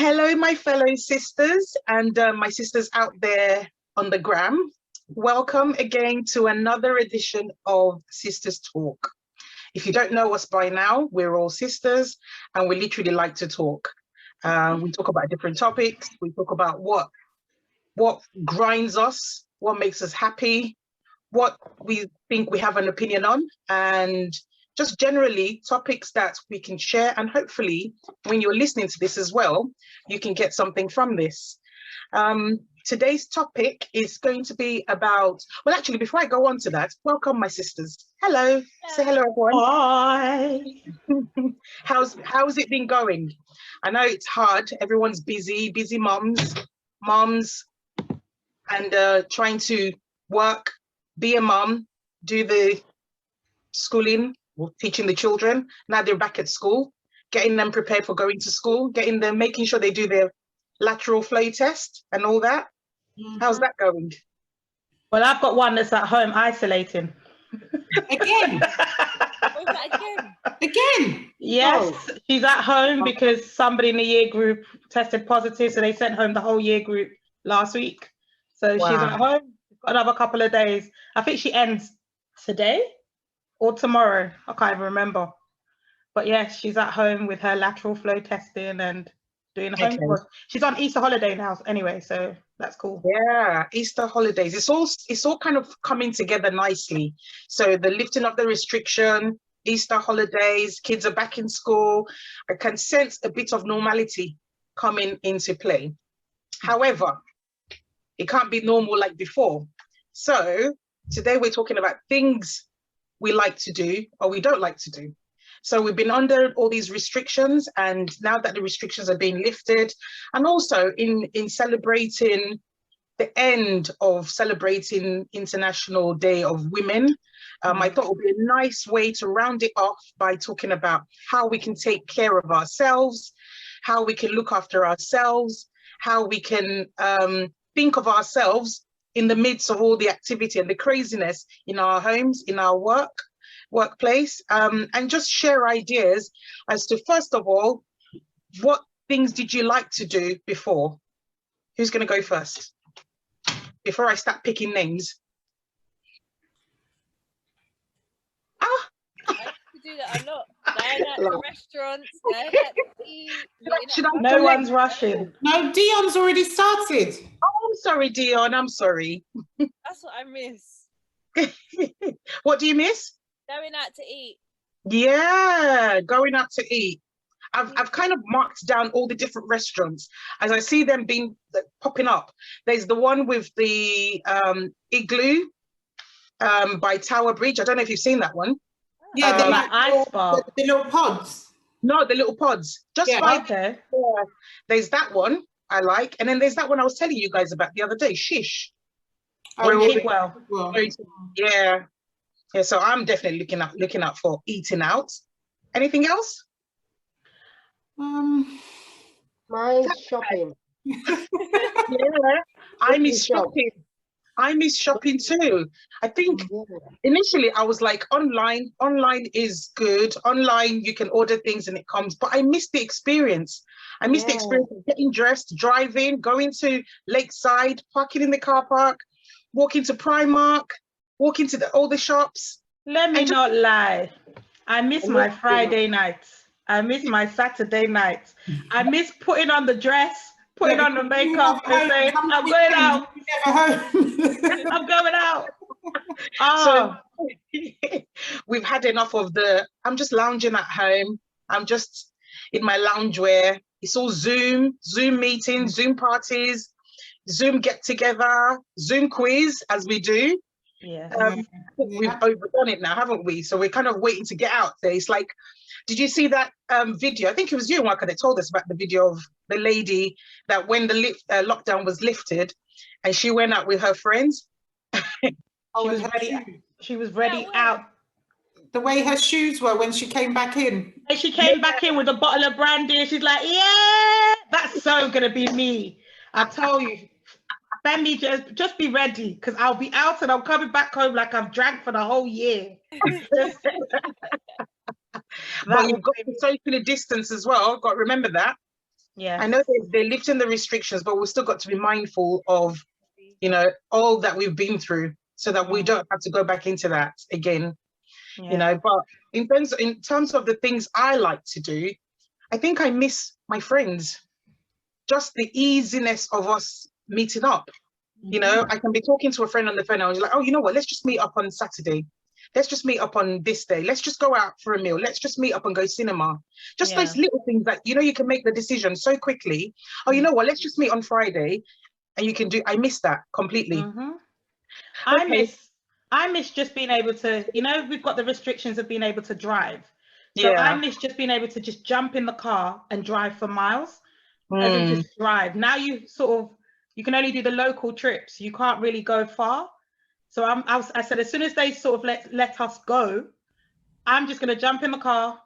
Hello, my fellow sisters and my sisters out there on the gram. Welcome again to another edition of Sistaz Talk. If you don't know us by now, we're all sisters and we literally like to talk. We talk about different topics. We talk about what grinds us, what makes us happy, what we think we have an opinion on, and just generally topics that we can share. And hopefully when you're listening to this as well, you can get something from this. Today's topic is going to be about, well, actually, before I go on to that, welcome my sisters. Hello. Say hello, everyone. Hi. How's it been going? I know it's hard. Everyone's busy moms, and trying to work, be a mom, do the schooling, teaching the children. Now they're back at school, getting them prepared for going to school, getting them, making sure they do their lateral flow test and all that. How's that going? Well, I've got one that's at home isolating. Again? Again? Yes, Oh. she's at home because somebody in the year group tested positive, so they sent home the whole year group last week. So Wow. She's at home, got another couple of days. I think she ends today or tomorrow. I can't even remember. But yes, she's at home with her lateral flow testing and doing homework. She's on Easter holiday now anyway, so that's cool. Yeah, Easter holidays. It's all kind of coming together nicely. So the lifting of the restriction, Easter holidays, kids are back in school. I can sense a bit of normality coming into play. However, it can't be normal like before. So today we're talking about things we like to do or we don't like to do. So we've been under all these restrictions, and now that the restrictions are being lifted, and also in celebrating the end of celebrating International Day of Women, I thought it would be a nice way to round it off by talking about how we can take care of ourselves, how we can look after ourselves, how we can think of ourselves in the midst of all the activity and the craziness in our homes, in our workplace, and just share ideas as to, first of all, what things did you like to do before? Who's going to go first before I start picking names? I used to do that a lot. Going out to restaurants, going out to eat. No one's rushing. No, Dionne's already started. Oh, I'm sorry, Dionne, I'm sorry. That's what I miss. What do you miss? Going out to eat. Yeah, going out to eat. I've kind of marked down all the different restaurants as I see them being popping up. There's the one with the igloo by Tower Bridge. I don't know if you've seen that one. Yeah, they're like ice bar. the little pods. No, the little pods. Just Yeah. right Okay. there. There's that one I like, and then there's that one I was telling you guys about the other day, Shish. Well. Yeah. Yeah, so I'm definitely looking out for eating out. Anything else? Mine's shopping. Yeah, I miss shopping. I miss shopping too. I think initially I was like, online is good. Online, you can order things and it comes, but I miss the experience. I miss the experience of getting dressed, driving, going to Lakeside, parking in the car park, walking to Primark, walking to all the shops. Let me not lie. I miss my Friday nights. I miss my Saturday nights. I miss putting on the dress, putting on the makeup and saying, I'm going out. I'm going out. So we've had enough of I'm just lounging at home. I'm just in my loungewear. It's all Zoom meetings, Zoom parties, Zoom get together, Zoom quiz as we do. Yeah. We've overdone it now, haven't we? So we're kind of waiting to get out there. It's like, did you see that video? I think it was you, Waka, that told us about the video of the lady that when the lockdown was lifted and she went out with her friends. She was ready out. The way her shoes were when she came back in. And she came back in with a bottle of brandy. She's like, yeah, that's so going to be me. I tell you. Femi, just be ready, because I'll be out and I'm coming back home like I've drank for the whole year. But you've got to socially distance as well. Got to remember that. Yeah. I know they're lifting the restrictions, but we've still got to be mindful of, all that we've been through, so that we don't have to go back into that again. But in terms of the things I like to do, I think I miss my friends. Just the easiness of us meeting up. I can be talking to a friend on the phone and I was like, oh, you know what, let's just meet up on Saturday. Let's just meet up on this day. Let's just go out for a meal. Let's just meet up and go cinema. Just those little things that, you can make the decision so quickly. Oh, you know what, let's just meet on Friday. And you can I miss that completely. I miss just being able to, we've got the restrictions of being able to drive. So Yeah. I miss just being able to just jump in the car and drive for miles. As in just drive. Now you can only do the local trips. You can't really go far. So I said, as soon as they sort of let us go, I'm just going to jump in the car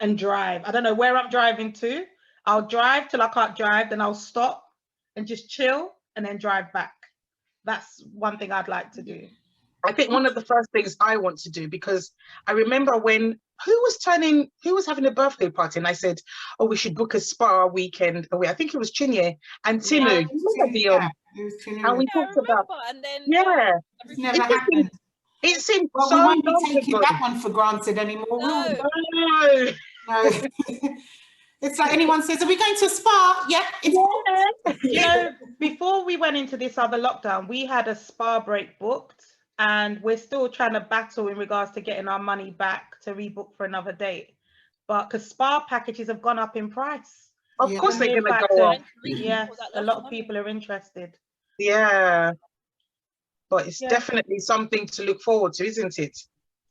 and drive. I don't know where I'm driving to. I'll drive till I can't drive, then I'll stop and just chill and then drive back. That's one thing I'd like to do. I think one of the first things I want to do, because I remember when who was having a birthday party, and I said, oh, we should book a spa weekend away. I think it was Chinye and Tinu. And we talked about, and then it's never happened. It seemed well, so we won't be long taking ago. that one for granted anymore. No. No. It's like anyone says, are we going to a spa? Yeah, it's before we went into this other lockdown, we had a spa break booked, and we're still trying to battle in regards to getting our money back to rebook for another date. But because spa packages have gone up in price. Of course they're going to go up. Yes, a lot of people are interested. Yeah. But it's definitely something to look forward to, isn't it?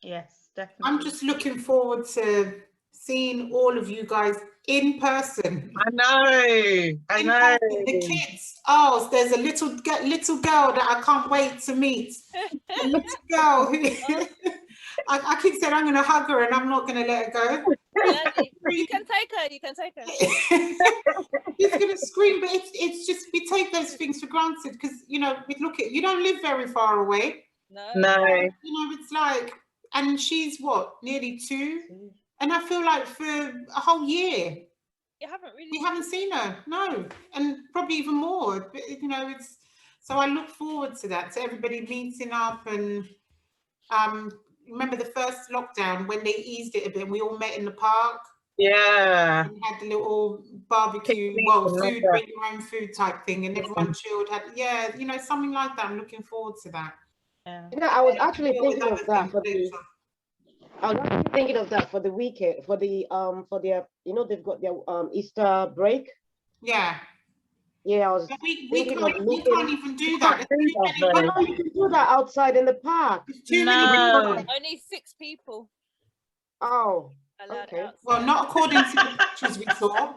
Yes, definitely. I'm just looking forward to seeing all of you guys in person. I know. The kids. Oh, there's a little girl that I can't wait to meet. A little girl who I keep saying I'm going to hug her and I'm not going to let her go. You can take her. She's going to scream, but it's just, we take those things for granted because, you don't live very far away. No. It's like, and she's what, nearly 2? And I feel like for a whole year, we haven't seen her, no, and probably even more. But, it's so I look forward to that, to everybody meeting up. And remember the first lockdown when they eased it a bit, and we all met in the park. Yeah. And had the little barbecue, food, bring your own food type thing, and everyone chilled. Something like that. I'm looking forward to that. Yeah. I was actually thinking of that for the. I was actually thinking of that for the weekend, for their, they've got their Easter break. Yeah. Yeah, I was. We can't even do that. You can do that outside in the park. Too many people. Only 6 people. Oh. Okay. Well, not according to the pictures we saw.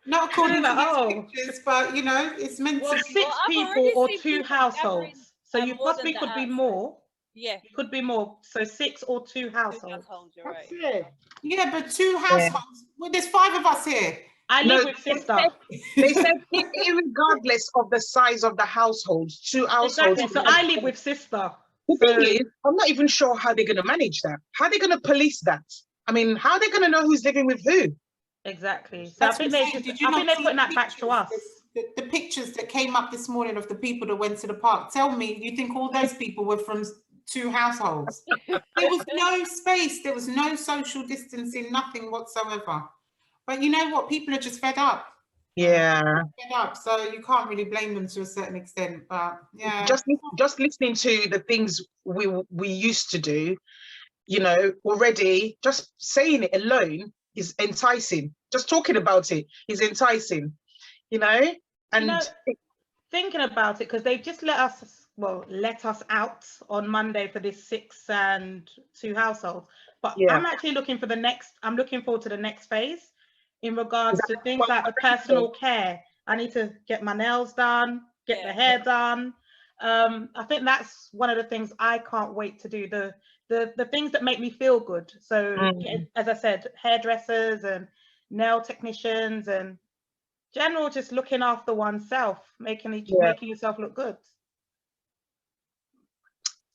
Not according to the pictures, but it's meant to be 6 people or 2 households. So you possibly could be more. Yeah. It could be more. So 6 or 2 households. You're right. Yeah, but 2 households. Well, there's 5 of us here. I live with sister. They said regardless of the size of the household, 2 households. Exactly. So I live with sister. The thing is, I'm not even sure how they're going to manage that. How are they going to police that? I mean, how are they going to know who's living with who? Exactly. So I think they're putting that back to us. The pictures that came up this morning of the people that went to the park, tell me, you think all those people were from 2 households? There was no space. There was no social distancing, nothing whatsoever. But you know what? People are just fed up. Yeah. Fed up. So you can't really blame them to a certain extent. But yeah. Just listening to the things we used to do, already just saying it alone is enticing. Just talking about it is enticing, and thinking about it, because they've just let us out on Monday for this 6 and 2 households. But I'm actually looking forward to the next phase in regards to things like the personal care. I need to get my nails done, get the hair done. I think that's one of the things I can't wait to do. The things that make me feel good. So as I said, hairdressers and nail technicians and general just looking after oneself, making yourself look good.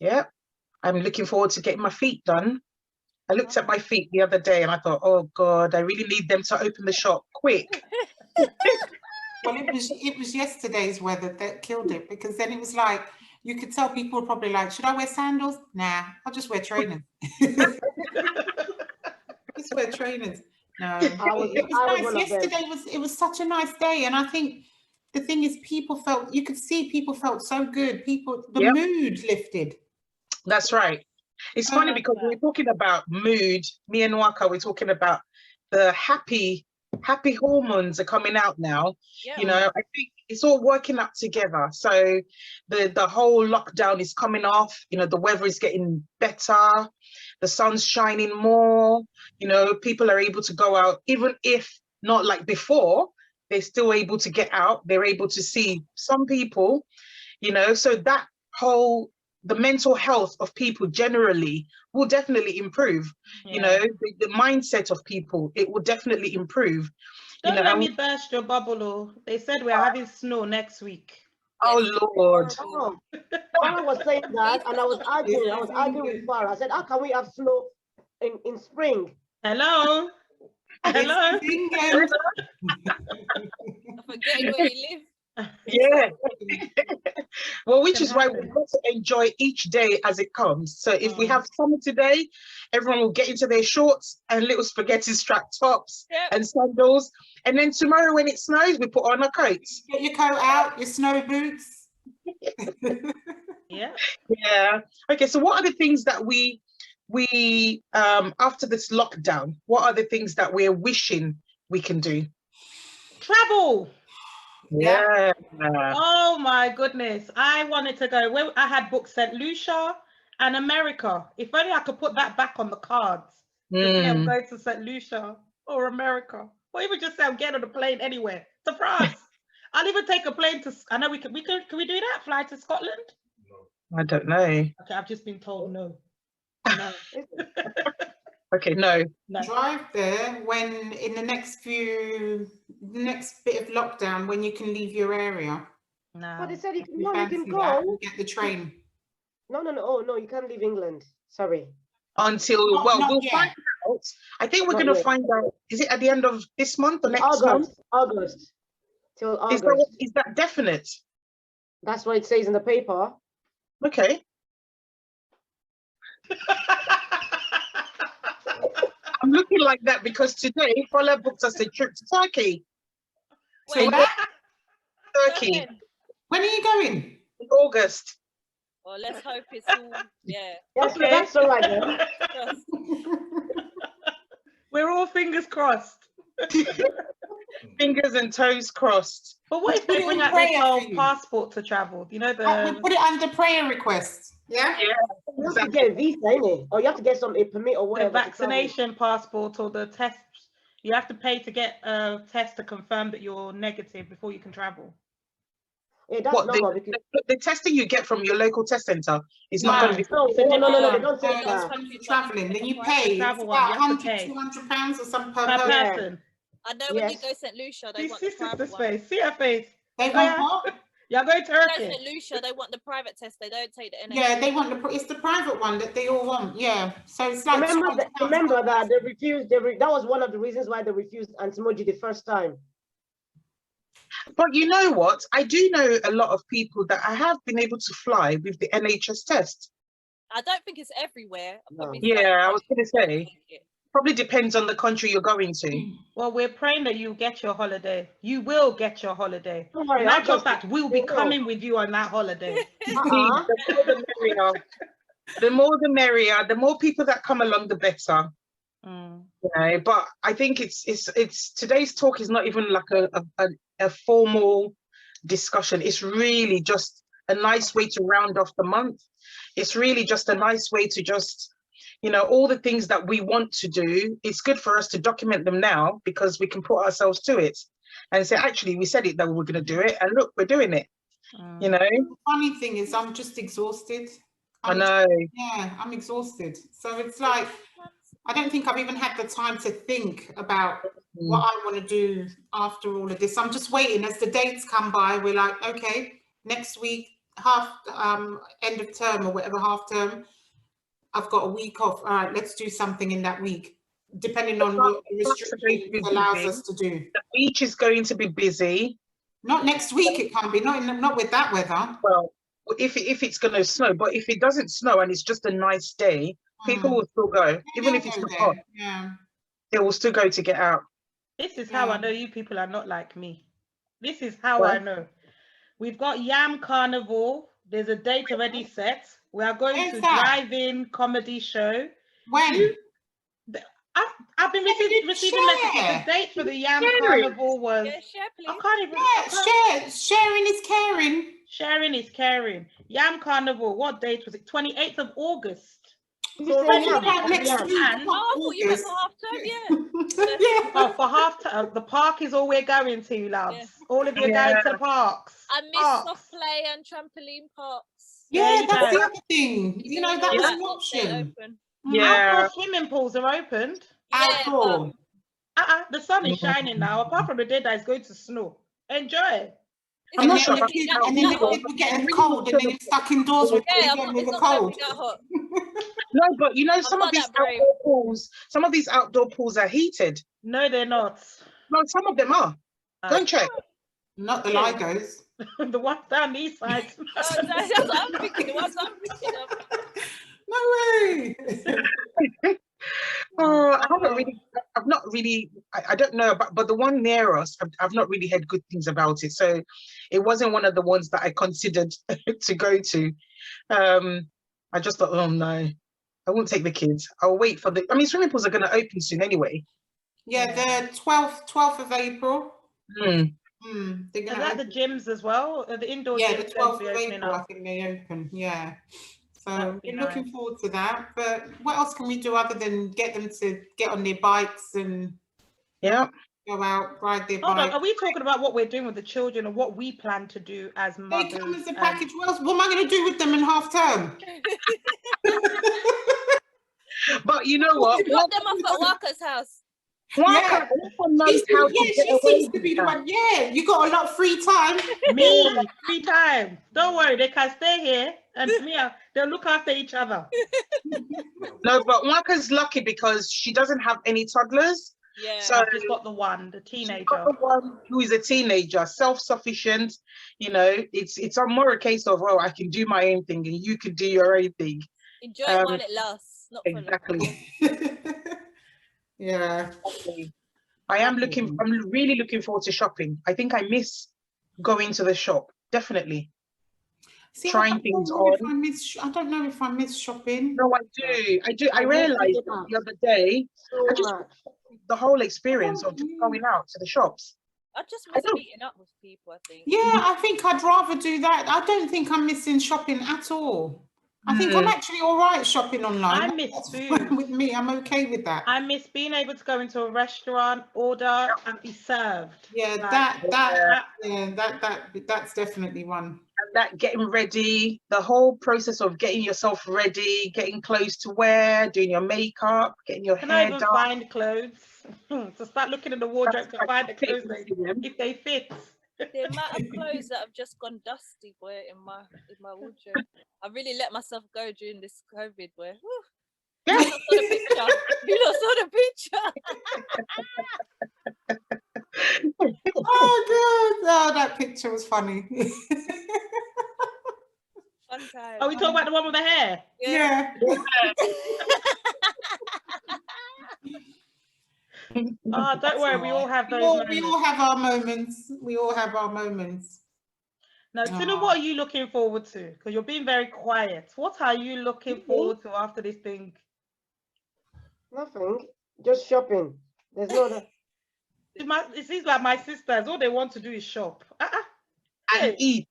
Yeah, I'm looking forward to getting my feet done I looked at my feet the other day and I thought, oh God, I really need them to open the shop quick. Well, it was yesterday's weather that killed it, because then it was like, you could tell people were probably like, should I wear sandals? Nah, I'll just wear trainers. Just wear trainers. No, it was nice. Yesterday was such a nice day, and I think the thing is, you could see people felt so good. The mood lifted. That's right. It's funny because we're talking about mood. Me and Waka, we're talking about the happy hormones are coming out now. Yeah. You know, I think it's all working up together. So the whole lockdown is coming off. You know, the weather is getting better. The sun's shining more. You know, people are able to go out, even if not like before. They're still able to get out. They're able to see some people. You know, so that the mental health of people generally will definitely improve. Yeah. You know, the mindset of people, it will definitely improve. Don't let me burst your bubble. They said we're having snow next week. Oh Lord. Oh, Farah was saying that, and I was arguing with Farah. I said, how can we have snow in spring? Hello. Hello. Forgetting where you live. Yeah. Well, which is why we want to enjoy each day as it comes. So if we have summer today, everyone will get into their shorts and little spaghetti strap tops and sandals. And then tomorrow when it snows, we put on our coats. Get your coat out, your snow boots. Yeah. Okay, so what are the things that we after this lockdown, what are the things that we're wishing we can do? Travel. Yeah. Oh my goodness. I wanted to go. I had booked St. Lucia and America. If only I could put that back on the cards. To say I'm going to St. Lucia or America. Or even just say I'm getting on a plane anywhere. To France. I'll even take a plane to, I know can we do that? Fly to Scotland? No. I don't know. Okay, I've just been told no. No. Okay, no. Drive there when in the next bit of lockdown, when you can leave your area. No. But they said you can go. Get the train. No. Oh no, you can't leave England. Sorry. Until we'll find out. I think we're going to find out. Is it at the end of this month or next month? August. Till August. Is that definite? That's what it says in the paper. Okay. I'm looking like that because today Fola booked us a trip to Turkey. Wait, Turkey. When are you going? In August. Well, let's hope it's all, Yes, okay. That's all right then. We're all fingers crossed. Fingers and toes crossed. But what if they bring out their whole passport to travel? You know, we put it under prayer requests. Yeah. You have to get a visa, innit? Or you have to get a permit or whatever. The vaccination passport or the test. You have to pay to get a test to confirm that you're negative before you can travel. Yeah, that's normal. The testing you get from your local test center is not going to be. No, they don't take that. When you're traveling, then you pay about £100, £200 or something per person. I know when you go St. Lucia, they want the private one. See her face. They want what? You're going to Turkey. St. Lucia, they want the private test. They don't take the NHS. Yeah, they want it's the private one that they all want. Yeah, so it's like. Remember that they refused. That was one of the reasons why they refused Antimoji the first time. But you know what? I do know a lot of people that I have been able to fly with the NHS test. I don't think it's everywhere. No. Yeah, I was going to say. Probably depends on the country you're going to. Well, we're praying that you get your holiday. You will get your holiday. In actual fact, we'll be coming with you on that holiday. The more the merrier. The more the merrier. The more people that come along, the better. You know, but I think it's today's talk is not even like a formal discussion. It's really just a nice way to round off the month. It's really just a nice way to just, you know, all the things that we want to do. It's good for us to document them now because we can put ourselves to it and say, actually, we said it that we were going to do it, and look, we're doing it. You know. The funny thing is, I'm just exhausted. I know. Yeah, I'm exhausted. So it's like, I don't think I've even had the time to think about what I want to do after all of this. I'm just waiting as the dates come by. We're like, okay, next week, end of term or whatever, half term. I've got a week off. All right, let's do something in that week, depending on what the restrictions allows us to do. The beach is going to be busy. Not next week, it can't be. Not with that weather. Well, if it's going to snow, but if it doesn't snow and it's just a nice day, people will still go, even if it's not hot. Yeah, they will still go to get out. This is how I know you people are not like me. This is how I know. We've got Yam Carnival. There's a date already set. We are going to drive-in comedy show. When? I've been receiving messages. The date for the Yam Carnival was. Yeah, share, please. I can't even. Sharing is caring. Sharing is caring. Yam Carnival. What date was it? 28th of August. So next week. I thought you went for half term, yeah. Oh, for half term. The park is all we're going to, loves. Yeah. All of you are going to parks. I miss soft play and trampoline parks. Yeah, that's the other thing. You know, that was an option. Outdoor swimming pools are opened. Outdoor. The sun is shining now, apart from the day that it's going to snow. Enjoy. I'm not sure. And then we're getting cold, and then you're stuck indoors with the cold. No, but you know, some of these outdoor pools are heated. No, they're not. No, some of them are. Go and check. Not the Ligos. The ones down the east side. That's what I'm thinking. The ones I'm thinking of. No way. I've not really, I don't know, but the one near us, I've not really heard good things about it. So it wasn't one of the ones that I considered to go to. I just thought, oh no, I won't take the kids. I'll wait for swimming pools are going to open soon anyway. Yeah, the 12th of April. Is that the gyms as well? The indoor gyms? Yeah, the 12th of April, I think they open, yeah. So we're looking forward to that. But what else can we do other than get them to get on their bikes and go out, ride their bikes? Are we talking about what we're doing with the children or what we plan to do as mothers? They come as a package. What am I going to do with them in half term? But you know what? Drop them off at Walker's house. She seems to be the one. Yeah, you got a lot of free time. Free time. Don't worry, they can stay here and they'll look after each other. No, but Waka's lucky because she doesn't have any toddlers. Yeah. So she's got the teenager. The one who is a teenager, self-sufficient. You know, it's more a case of, I can do my own thing and you can do your own thing. Enjoy it while it lasts. Not exactly. Yeah. I'm really looking forward to shopping. I think I miss going to the shop. Definitely. Trying things on. I don't know if I miss shopping. No, I do. I realized the other day, the whole experience of just going out to the shops. I just miss meeting up with people, I think. Yeah, I think I'd rather do that. I don't think I'm missing shopping at all. I think I'm actually all right shopping online. I miss food. With me, I'm okay with that. I miss being able to go into a restaurant, order, and be served. Yeah, that's definitely one. And that getting ready, the whole process of getting yourself ready, getting clothes to wear, doing your makeup, getting your hair done. Find clothes. So start looking in the wardrobe to find the clothes if they fit. The amount of clothes that have just gone dusty, boy, in my wardrobe. I really let myself go during this COVID, boy. You lot saw the picture. You lot saw the picture. Oh god! Oh, that picture was funny. Fun time. Are we talking about the one with the hair? Yeah. Oh, don't worry, we all have those moments. We all have our moments. We all have our moments. Now, Tinu, what are you looking forward to? Because you're being very quiet. What are you looking forward to after this thing? Nothing. Just shopping. There's no other. It seems like my sisters, all they want to do is shop. And eat.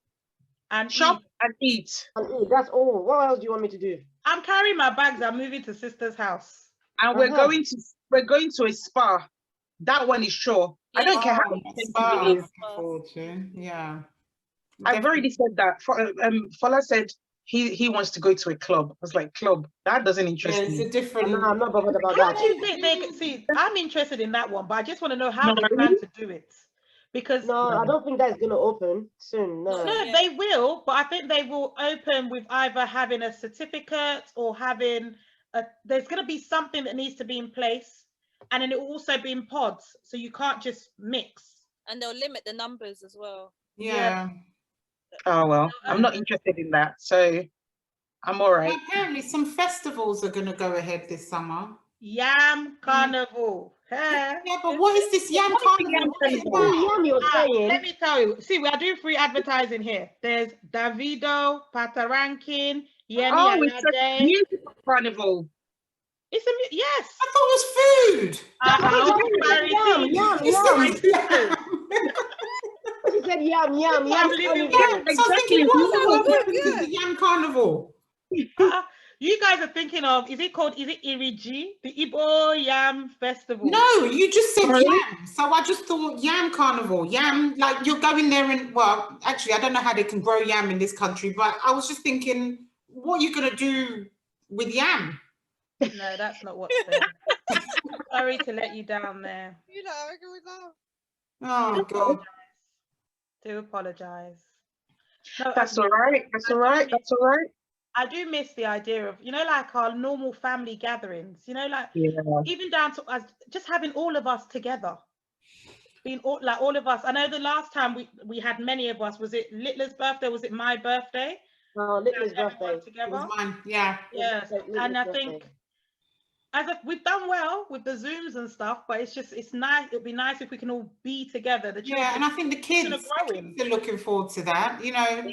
And shop and eat. And eat. That's all. What else do you want me to do? I'm carrying my bags. I'm moving to Sistaz house. And we're going to a spa. That one is sure. I don't care how expensive it is. Yeah. I've already said that. Fola said he wants to go to a club. I was like, club? That doesn't interest me. It's a different. No, I'm not bothered about How that. do you think see, I'm interested in that one, but I just want to know how they plan to do it. Because I don't think that's going to open soon. No, they will, but I think they will open with either having a certificate or having there's going to be something that needs to be in place, and then it will also be in pods, so you can't just mix. And they'll limit the numbers as well. Yeah. Oh well, I'm not interested in that, so I'm all right. Well, apparently some festivals are going to go ahead this summer. Yam Carnival. Yeah, but what is this Yam Carnival? Yam, you're saying? Let me tell you. See, we are doing free advertising here. There's Davido, Patarankin, Yemi Alade. Music carnival. It's a yes. I thought it was food. Yam. She said yam. So I was thinking, what is the Yam Carnival? You guys are thinking of, is it Iriji? The Igbo Yam Festival? No, you just said yam. So I just thought Yam Carnival. Yam, like you're going there and, well, actually, I don't know how they can grow yam in this country, but I was just thinking, what are you going to do with yam? No, that's not what's there. Sorry to let you down there. You know, I agree with that. Oh, God. Do apologize. No, That's all right. That's all right. That's all right. I do miss the idea of, you know, like our normal family gatherings, you know, like even down to us, just having all of us together, being all of us. I know the last time we had many of us, was it Littler's birthday? Was it my birthday? Oh, Littler's birthday. It was mine, yeah. Yes, and I think we've done well with the Zooms and stuff, but it's nice. It'd be nice if we can all be together. The children, and I think the kids are looking forward to that. You know, it'd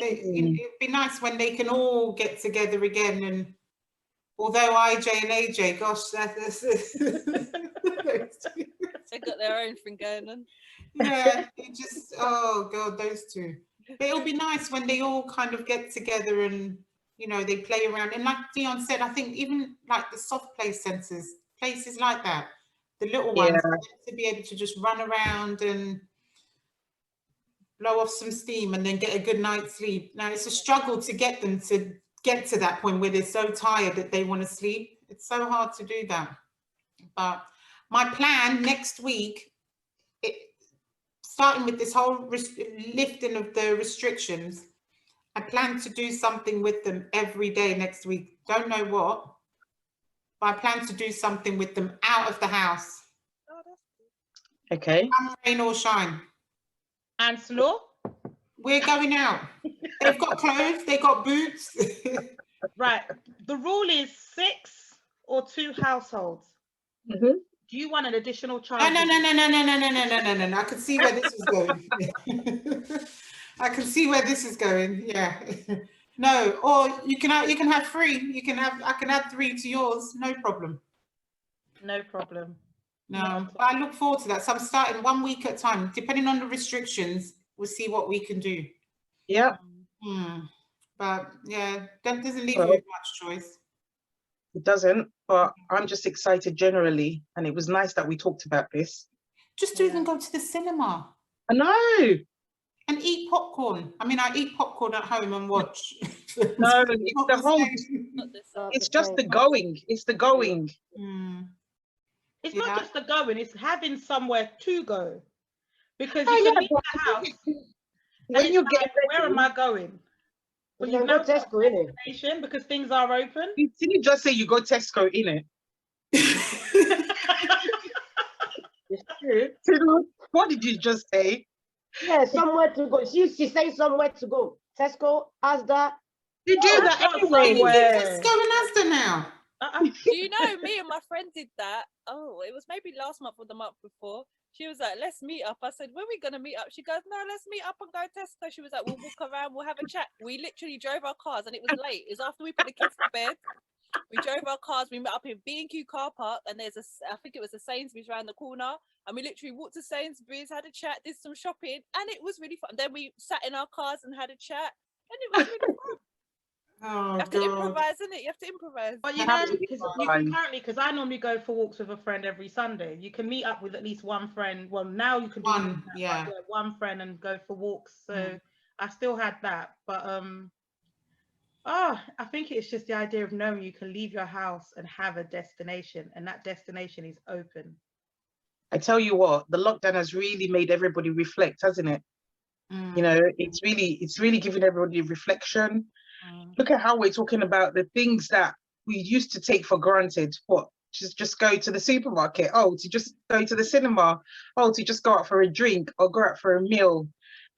be nice when they can all get together again. And although IJ and AJ, gosh, they got their own thing going on. Yeah, it just, oh God, those two. But it'll be nice when they all kind of get together and, you know, they play around. And like Dionne said, I think even like the soft play centres, places like that, the little ones, to be able to just run around and blow off some steam and then get a good night's sleep. Now, it's a struggle to get them to get to that point where they're so tired that they want to sleep. It's so hard to do that. But my plan next week, starting with this whole lifting of the restrictions, I plan to do something with them every day next week. Don't know what, but I plan to do something with them out of the house. Oh, that's good. Okay. Come rain or shine. And Slow? We're going out. They've got clothes, they got boots. Right. The rule is 6 or 2 households. Mm-hmm. Do you want an additional charge? No. I can see where this is going. I can see where this is going. Yeah. No, or you can have 3. I can add 3 to yours. No problem. No problem. No, but I look forward to that. So I'm starting 1 week at a time. Depending on the restrictions, we'll see what we can do. Yeah. But yeah, that doesn't leave you with much choice. It doesn't, but I'm just excited generally, and it was nice that we talked about this. Just to even go to the cinema. I know. And eat popcorn. I mean, I eat popcorn at home and watch. No, it's the whole. It's just the going. It's the going. It's not just the going. It's having somewhere to go, because you can leave the house. When you get, where am I going? Well, you go Tesco, innit? Because things are open. Didn't you just say you go Tesco, innit? It's true. What did you just say? Yeah, somewhere to go. She's saying somewhere to go. Tesco, Asda. You do that anyway. Tesco and Asda now. Do you know, me and my friend did that. Oh, it was maybe last month or the month before. She was like, let's meet up. I said, when are we going to meet up? She goes, no, let's meet up and go to Tesco. She was like, we'll walk around, we'll have a chat. We literally drove our cars, and it was late. It was after we put the kids to bed. We drove our cars, we met up in B&Q car park, and there's I think it was a Sainsbury's around the corner. And we literally walked to Sainsbury's, had a chat, did some shopping, and it was really fun. Then we sat in our cars and had a chat, and it was really fun. Oh, you have to improvise, isn't it? You have to improvise. But you know, because you can currently, because I normally go for walks with a friend every Sunday. You can meet up with at least one friend. Well, now you can do one friend and go for walks. So I still had that, but I think it's just the idea of knowing you can leave your house and have a destination, and that destination is open. I tell you what, the lockdown has really made everybody reflect, hasn't it? You know, it's really giving everybody reflection. Look at how we're talking about the things that we used to take for granted. What? Just go to the supermarket. Oh, to just go to the cinema. Oh, to just go out for a drink or go out for a meal.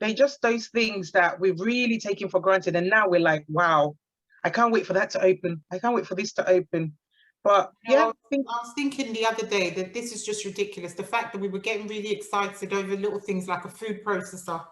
They're just those things that we've really taken for granted. And now we're like, wow, I can't wait for that to open. I can't wait for this to open. But yeah, I was thinking the other day that this is just ridiculous. The fact that we were getting really excited over little things like a food processor.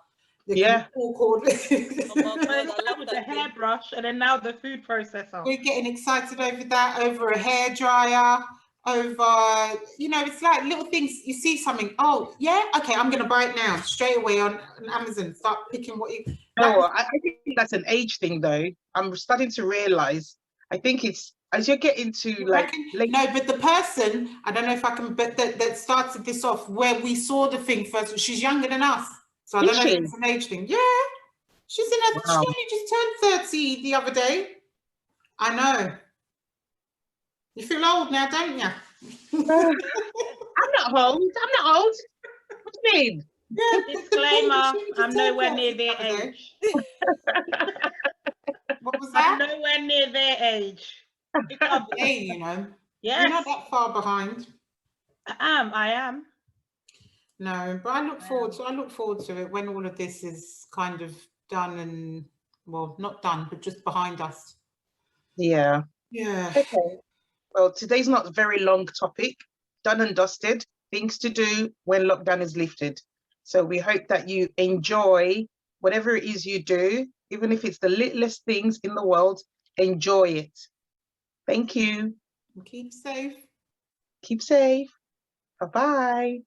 Yeah. Oh my God, I love with that the thing. hairbrush, and then now the food processor. We're getting excited over that, over a hairdryer, over, you know, it's like little things. You see something, oh yeah, okay, I'm gonna buy it now straight away on Amazon. Start picking what you. No, I think that's an age thing though. I'm starting to realize. I think it's as you get into like no, but the person, I don't know if I can, but that started this off where we saw the thing first. She's younger than us, so I don't know if it's an age thing. Yeah, she's in her. She only just turned 30 the other day. I know. You feel old now, don't you? I'm not old. I'm not old. What do you mean? Yeah. Disclaimer: I'm nowhere near their age. What was that? I'm nowhere near their age. Hey, you know. Yes. You're not that far behind. I am. No, but I look forward to it when all of this is kind of done and, well, not done, but just behind us. Yeah. Yeah. Okay. Well, today's not a very long topic. Done and dusted. Things to do when lockdown is lifted. So we hope that you enjoy whatever it is you do, even if it's the littlest things in the world, enjoy it. Thank you. Keep safe. Keep safe. Bye-bye.